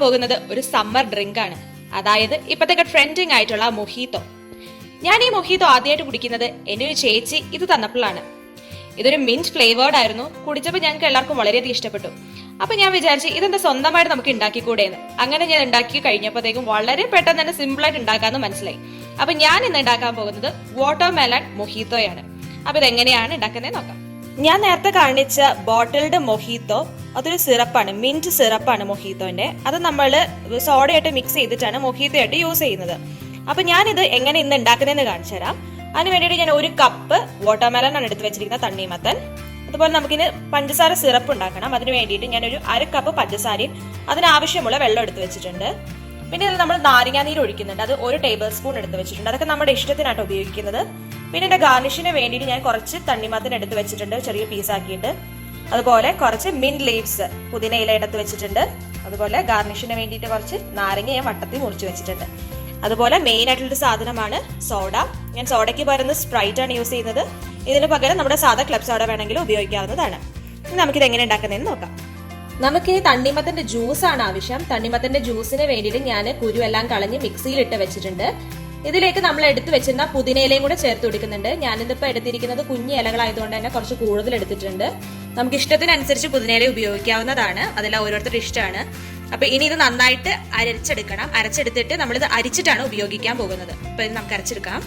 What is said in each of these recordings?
പോകുന്നത് ഒരു summer drink ആണ്. അതായത് ഇപ്പത്തേക്ക് ട്രെൻഡിങ് ആയിട്ടുള്ള മൊഹീത്തോ. ഞാൻ ഈ മൊഹീത്തോ ആദ്യമായിട്ട് കുടിക്കുന്നത് എൻ്റെ ഒരു ചേച്ചി ഇത് തന്നപ്പോഴാണ്. ഇതൊരു മിന്റ് ഫ്ലേവേർഡ് ആയിരുന്നു. കുടിച്ചപ്പോൾ ഞങ്ങൾക്ക് എല്ലാവർക്കും വളരെയധികം ഇഷ്ടപ്പെട്ടു. അപ്പൊ ഞാൻ വിചാരിച്ചു ഇതെന്താ സ്വന്തമായിട്ട് നമുക്ക് ഉണ്ടാക്കിക്കൂടെയെന്ന്. അങ്ങനെ ഞാൻ ഉണ്ടാക്കി കഴിഞ്ഞപ്പോഴത്തേക്കും വളരെ പെട്ടെന്ന് തന്നെ സിമ്പിൾ ആയിട്ട് ഉണ്ടാക്കാമെന്ന് മനസ്സിലായി. അപ്പൊ ഞാൻ ഇന്ന് ഉണ്ടാക്കാൻ പോകുന്നത് വാട്ടർമെലൺ മൊഹീത്തോയാണ്. അപ്പൊ ഇതെങ്ങനെയാണ് ഉണ്ടാക്കുന്നത് നോക്കാം. ഞാൻ നേരത്തെ കാണിച്ച ബോട്ടിൽഡ് മൊഹീത്തോ അതൊരു സിറപ്പാണ്, മിന്റ് സിറപ്പാണ് മൊഹീത്തോന്റെ. അത് നമ്മൾ സോഡയായിട്ട് മിക്സ് ചെയ്തിട്ടാണ് മൊഹീത്തോ ആയിട്ട് യൂസ് ചെയ്യുന്നത്. അപ്പൊ ഞാനിത് എങ്ങനെ ഇന്ന് ഉണ്ടാക്കുന്നതെന്ന് കാണിച്ചു തരാം. അതിന് വേണ്ടിയിട്ട് ഞാൻ 1 കപ്പ് വാട്ടർമെലൺ ആണ് എടുത്ത് വെച്ചിരിക്കുന്നത്, തണ്ണിമത്തൻ. അതുപോലെ നമുക്കിന് പഞ്ചസാര സിറപ്പ് ഉണ്ടാക്കണം. അതിന് വേണ്ടിയിട്ട് ഞാനൊരു 1/2 കപ്പ് പഞ്ചസാരയും അതിനാവശ്യമുള്ള വെള്ളം എടുത്ത് വെച്ചിട്ടുണ്ട്. പിന്നെ ഇതിൽ നമ്മൾ നാരങ്ങാനീര് ഒഴിക്കുന്നുണ്ട്, അത് 1 ടേബിൾ സ്പൂൺ എടുത്ത് വെച്ചിട്ടുണ്ട്. അതൊക്കെ നമ്മുടെ ഇഷ്ടത്തിനായിട്ട് ഉപയോഗിക്കുന്നത്. പിന്നെ എന്റെ ഗാർണിഷിന് വേണ്ടിയിട്ട് ഞാൻ കുറച്ച് തണ്ണിമത്തൻ എടുത്ത് വെച്ചിട്ടുണ്ട്, ചെറിയ പീസാക്കിയിട്ട്. അതുപോലെ കുറച്ച് മിന്റ് ലീവ്സ്, പുതിന ഇല എടുത്ത് വെച്ചിട്ടുണ്ട്. അതുപോലെ ഗാർണിഷിന് വേണ്ടിയിട്ട് കുറച്ച് നാരങ്ങ ഞാൻ വട്ടത്തിൽ മുറിച്ച് വെച്ചിട്ടുണ്ട്. അതുപോലെ മെയിൻ ആയിട്ടുള്ളൊരു സാധനമാണ് സോഡ. ഞാൻ സോഡയ്ക്ക് പകരം സ്പ്രൈറ്റ് ആണ് യൂസ് ചെയ്യുന്നത്. ഇതിന് പകരം നമ്മുടെ സാധാ ക്ലബ് സോഡ വേണമെങ്കിലും ഉപയോഗിക്കാവുന്നതാണ്. നമുക്കിത് എങ്ങനെ ഉണ്ടാക്കുന്നതെന്ന് നോക്കാം. നമുക്ക് ഈ തണ്ണിമത്തന്റെ ജ്യൂസ് ആണ് ആവശ്യം. തണ്ണിമത്തന്റെ ജ്യൂസിന് വേണ്ടിയിട്ട് ഞാൻ കുരുവെല്ലാം കളഞ്ഞ് മിക്സിയിൽ ഇട്ട് വെച്ചിട്ടുണ്ട്. ഇതിലേക്ക് നമ്മൾ എടുത്ത് വെച്ചിരുന്ന പുതിനയിലയും കൂടെ ചേർത്ത് കൊടുക്കുന്നുണ്ട്. ഞാനിതിപ്പോൾ എടുത്തിരിക്കുന്നത് കുഞ്ഞു ഇലകളായതുകൊണ്ട് തന്നെ കുറച്ച് കൂടുതൽ എടുത്തിട്ടുണ്ട്. നമുക്ക് ഇഷ്ടത്തിനനുസരിച്ച് പുതിനയില ഉപയോഗിക്കാവുന്നതാണ്, അതെല്ലാം ഓരോരുത്തരുടെ ഇഷ്ടമാണ്. അപ്പൊ ഇനി ഇത് നന്നായിട്ട് അരച്ചെടുക്കണം. അരച്ചെടുത്തിട്ട് നമ്മളിത് അരിച്ചിട്ടാണ് ഉപയോഗിക്കാൻ പോകുന്നത്. അപ്പൊ ഇത് നമുക്ക് അരച്ചെടുക്കാം.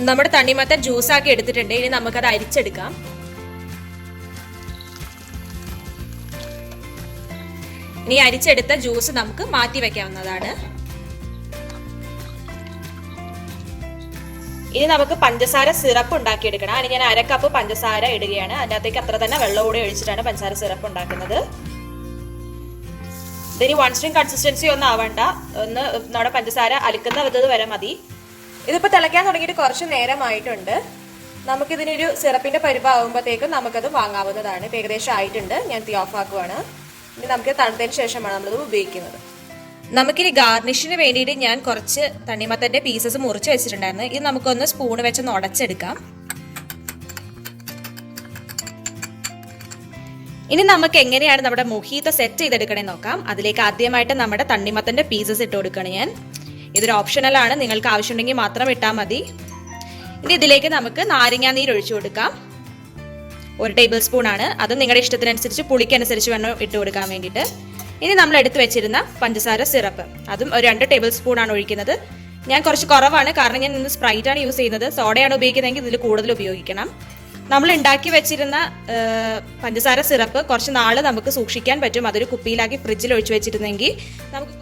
നമ്മുടെ തണ്ണിമത്തൻ ജ്യൂസാക്കി എടുത്തിട്ടുണ്ട്. ഇനി നമുക്കത് അരിച്ചെടുക്കാം. ഇനി അരിച്ചെടുത്ത ജ്യൂസ് നമുക്ക് മാറ്റി വെക്കാവുന്നതാണ്. ഇനി നമുക്ക് പഞ്ചസാര സിറപ്പ് ഉണ്ടാക്കിയെടുക്കണം. അതിന് ഞാൻ 1/2 കപ്പ് പഞ്ചസാര ഇടുകയാണ്. അതിനകത്തേക്ക് അത്ര തന്നെ വെള്ളം കൂടി ഒഴിച്ചിട്ടാണ് പഞ്ചസാര സിറപ്പ് ഉണ്ടാക്കുന്നത്. ഇതിന് 1 സ്ട്രിങ് കൺസിസ്റ്റൻസി ഒന്നും ആവണ്ട, ഒന്ന് നമ്മുടെ പഞ്ചസാര അലിക്കുന്ന വിധത് വരെ മതി. ഇതിപ്പോ തിളയ്ക്കാൻ തുടങ്ങിയിട്ട് കുറച്ച് നേരമായിട്ടുണ്ട്. നമുക്കിതിനൊരു സിറപ്പിന്റെ പരിവാകുമ്പോഴത്തേക്കും നമുക്കത് വാങ്ങാവുന്നതാണ്. ഇപ്പൊ ഏകദേശം ആയിട്ടുണ്ട്. ഞാൻ തീ ഓഫ് ആക്കുവാണ്. ഇനി നമുക്ക് തണുത്തതിന് ശേഷമാണ് നമ്മളിത് ഉപയോഗിക്കുന്നത്. നമുക്കിനി ഗാർണിഷിന് വേണ്ടിയിട്ട് ഞാൻ കുറച്ച് തണ്ണിമത്തന്റെ പീസസ് മുറിച്ച് വെച്ചിട്ടുണ്ടായിരുന്നു. ഇത് നമുക്കൊന്ന് സ്പൂൺ വെച്ചൊന്ന് ഉടച്ചെടുക്കാം. ഇനി നമുക്ക് എങ്ങനെയാണ് നമ്മുടെ മൊഹീത്തോ സെറ്റ് ചെയ്തെടുക്കണേ നോക്കാം. അതിലേക്ക് ആദ്യമായിട്ട് നമ്മുടെ തണ്ണിമത്തന്റെ പീസസ് ഇട്ട് കൊടുക്കണം. ഞാൻ ഇതൊരു ഓപ്ഷണൽ ആണ്, നിങ്ങൾക്ക് ആവശ്യമുണ്ടെങ്കിൽ മാത്രം ഇട്ടാൽ മതി. ഇനി ഇതിലേക്ക് നമുക്ക് നാരങ്ങാനീര് ഒഴിച്ചു കൊടുക്കാം. 1 ടേബിൾ സ്പൂൺ ആണ്. അത് നിങ്ങളുടെ ഇഷ്ടത്തിനനുസരിച്ച് പുളിക്കനുസരിച്ച് വേണം ഇട്ട് കൊടുക്കാൻ വേണ്ടിയിട്ട്. ഇനി നമ്മൾ എടുത്തു വെച്ചിരുന്ന പഞ്ചസാര സിറപ്പ്, അതും ഒരു 2 ടേബിൾ സ്പൂൺ ആണ് ഒഴിക്കുന്നത്. ഞാൻ കുറച്ച് കുറവാണ്, കാരണം ഞാൻ ഇന്ന് സ്പ്രൈറ്റ് ആണ് യൂസ് ചെയ്യുന്നത്. സോഡയാണ് ഉപയോഗിക്കുന്നതെങ്കിൽ ഇതിൽ കൂടുതൽ ഉപയോഗിക്കണം. നമ്മൾ ഉണ്ടാക്കി വെച്ചിരുന്ന പഞ്ചസാര സിറപ്പ് കുറച്ച് നാൾ നമുക്ക് സൂക്ഷിക്കാൻ പറ്റും. അതൊരു കുപ്പിയിലാക്കി ഫ്രിഡ്ജിൽ ഒഴിച്ചു വെച്ചിരുന്നെങ്കിൽ നമുക്ക്.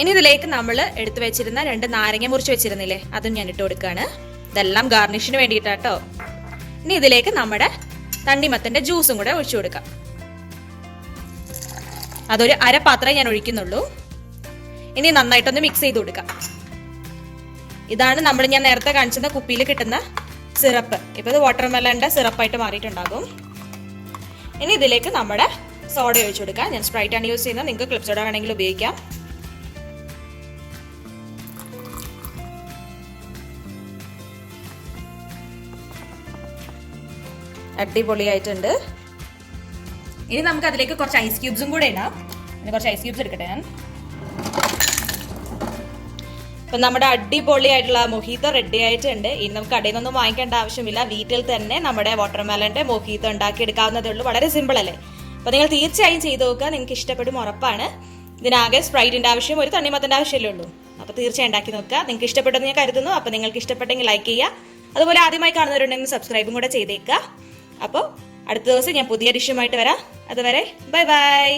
ഇനി ഇതിലേക്ക് നമ്മൾ എടുത്തു വെച്ചിരുന്ന 2 നാരങ്ങ മുറിച്ച് വെച്ചിരുന്നില്ലേ, അതും ഞാൻ ഇട്ട് കൊടുക്കുകയാണ്. ഇതെല്ലാം ഗാർണിഷിന് വേണ്ടിയിട്ടാട്ടോ. ഇനി ഇതിലേക്ക് നമ്മുടെ തണ്ണിമത്തന്റെ ജ്യൂസും കൂടെ ഒഴിച്ചു കൊടുക്കാം. അതൊരു 1/2 പാത്രം ഞാൻ ഒഴിക്കുന്നുള്ളൂ. ഇനി നന്നായിട്ടൊന്ന് മിക്സ് ചെയ്ത് കൊടുക്കാം. ഇതാണ് ഞാൻ നേരത്തെ കാണിച്ചിരുന്ന കുപ്പിയിൽ കിട്ടുന്ന സിറപ്പ്. ഇപ്പൊ ഇത് വാട്ടർമെലന്റെ സിറപ്പായിട്ട് മാറിയിട്ടുണ്ടാകും. ഇനി ഇതിലേക്ക് നമ്മുടെ സോഡ ഒഴിച്ചു കൊടുക്കാം. ഞാൻ സ്പ്രൈറ്റ് ആണ് യൂസ് ചെയ്യുന്നത്, നിങ്ങൾക്ക് ക്ലബ് സോഡ വേണമെങ്കിൽ ഉപയോഗിക്കാം. അടിപൊളിയായിട്ടുണ്ട്. ഇനി നമുക്ക് അതിലേക്ക് കുറച്ച് ഐസ് ക്യൂബ്സും കൂടെ ഇടാം. ഇനി കുറച്ച് ഐസ് ക്യൂബ്സ് എടുക്കട്ടെ ഞാൻ. അപ്പൊ നമ്മുടെ അടിപൊളിയായിട്ടുള്ള മൊഹീത്തോ റെഡി ആയിട്ടുണ്ട്. ഇനി നമുക്ക് കടയിൽ നിന്നൊന്നും വാങ്ങിക്കേണ്ട ആവശ്യമില്ല. വീട്ടിൽ തന്നെ നമ്മുടെ വാട്ടർമെലന്റെ മൊഹീത്തോ ഉണ്ടാക്കി എടുക്കാവുന്നതേ ഉള്ളൂ. വളരെ സിമ്പിൾ അല്ലേ? അപ്പൊ നിങ്ങൾ തീർച്ചയായും ചെയ്ത് നോക്കുക, നിങ്ങൾക്ക് ഇഷ്ടപ്പെടും, ഉറപ്പാണ്. ഇതിനാകെ സ്പ്രൈറ്റിന്റെ ആവശ്യം, ഒരു തണ്ണിമത്തന്റെ ആവശ്യമല്ലേ ഉള്ളൂ. അപ്പൊ തീർച്ചയായും ഉണ്ടാക്കി നോക്കുക. നിങ്ങൾക്ക് ഇഷ്ടപ്പെട്ടെന്ന് ഞാൻ കരുതുന്നു. അപ്പൊ നിങ്ങൾക്ക് ഇഷ്ടപ്പെട്ടെങ്കിൽ ലൈക്ക് ചെയ്യുക. അതുപോലെ ആദ്യമായി കാണുന്നവരുണ്ടെങ്കിൽ സബ്സ്ക്രൈബും കൂടെ ചെയ്തേക്കുക. അപ്പോൾ അടുത്ത ദിവസം ഞാൻ പുതിയ ഡിഷുമായിട്ട് വരാം. അതുവരെ ബൈ ബൈ.